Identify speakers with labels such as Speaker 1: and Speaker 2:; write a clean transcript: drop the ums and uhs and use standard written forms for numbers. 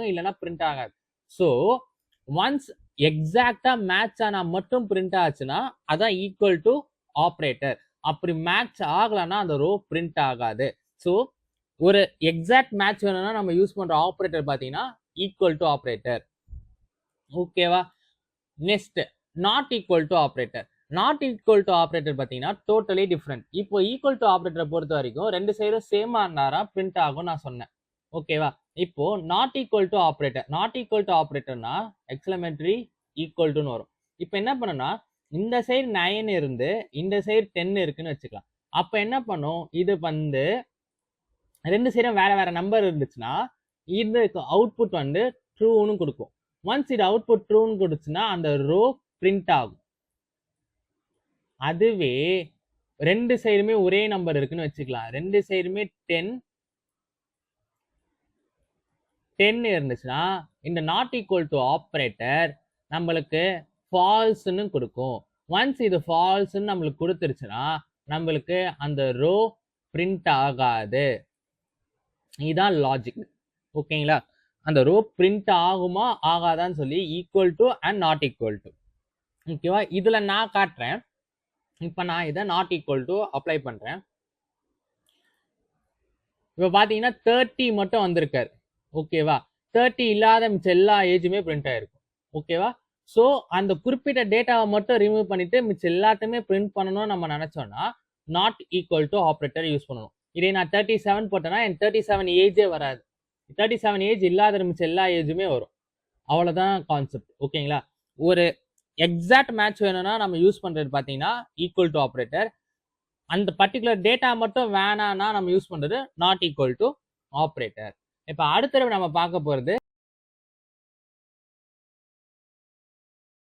Speaker 1: ஆகும், இல்லைன்னா பிரிண்ட் ஆகாது. ஸோ ஒன்ஸ் எக்ஸாக்டா மேட்ச் ஆனா மட்டும் பிரிண்ட் ஆச்சுன்னா அதான் ஈக்குவல் டு ஆப்ரேட்டர். அப்படி மேட்ச் ஆகலைன்னா அந்த ரோ பிரிண்ட் ஆகாது. ஸோ ஒரு எக்ஸாக்ட் மேட்ச் வேணும்னா நம்ம யூஸ் பண்ற ஆப்ரேட்டர் பார்த்தீங்கன்னா ஈக்குவல் டு ஆப்ரேட்டர். ஓகேவா? Next not equal to operator. Not equal to operator பார்த்தீங்கன்னா டோட்டலி டிஃப்ரெண்ட். இப்போ ஈக்குவல் டு ஆப்ரேட்டரை பொறுத்த வரைக்கும் ரெண்டு சைடும் சேமா இருந்தாரா பிரிண்ட் ஆகும் நான் சொன்னேன். ஓகேவா? இப்போ not equal to operator. Not equal to ஆப்ரேட்டர்னா எக்ஸ்க்ளமேட்டரி ஈக்குவல் டுன்னு வரும். இப்போ என்ன பண்ணணும்னா இந்த சைடு 9 இருந்து இந்த சைடு 10 இருக்குன்னு வச்சுக்கலாம். அப்ப என்ன பண்ணும், இது வந்து ரெண்டு சைடும் வேற வேற நம்பர் இருந்துச்சுன்னா இதுக்கு அவுட்புட் வந்து ட்ரூன்னு கொடுக்கும். ஒன்ஸ் இது அவுட்புட் ட்ரூன்னு கொடுத்துச்சுன்னா அந்த ரோ பிரிண்ட் ஆகும். அதுவே ரெண்டு சைடுமே ஒரே நம்பர் இருக்குன்னு வச்சுக்கலாம். ரெண்டு சைடுமே 10 இருந்துச்சுன்னா இந்த நாட் ஈக்குவல் டு ஆப்ரேட்டர் நம்மளுக்கு ஃபால்ஸ்ன்னு கொடுக்கும். ஒன்ஸ் இது ஃபால்ஸ்ன்னு நம்மளுக்கு கொடுத்துருச்சுன்னா நம்மளுக்கு அந்த ரோ பிரிண்ட் ஆகாது. இதுதான் லாஜிக். ஓகேங்களா? அந்த ரோ பிரிண்ட் ஆகுமா ஆகாதான்னு சொல்லி equal to and not equal to. ஓகேவா? இதுல நான் காட்டுறேன். இப்ப நான் இதை நாட் ஈக்குவல் டு அப்ளை பண்றேன். இப்ப பாத்தீங்கன்னா 30 மட்டும் வந்திருக்காரு. ஓகேவா? 30 இல்லாத மிச்ச எல்லா ஏஜுமே பிரிண்ட் ஆயிருக்கும். ஓகேவா? ஸோ அந்த குறிப்பிட்ட டேட்டாவை மட்டும் ரிமூவ் பண்ணிட்டு மிச்ச எல்லாத்தையுமே பிரிண்ட் பண்ணணும்னு நம்ம நினைச்சோம்னா not equal to operator use பண்ணணும். இதே நான் 37 போட்டேன்னா என் 37 ஏஜே வராது. 37 ஏஜ் இல்லாத மிச்ச எல்லா ஏஜுமே வரும். அவ்வளவுதான் கான்செப்ட். ஓகேங்களா? ஒரு எக்ஸாக்ட் மேட்ச் வேணும்னா நம்ம யூஸ் பண்றது பாத்தீங்கன்னா ஈக்குவல் டு ஆப்ரேட்டர். அந்த பர்டிகுலர் டேட்டா மட்டும் வேணாம்னா நம்ம யூஸ் பண்றது நாட் ஈக்குவல் டு ஆப்ரேட்டர். இப்ப அடுத்த நம்ம பார்க்க போறது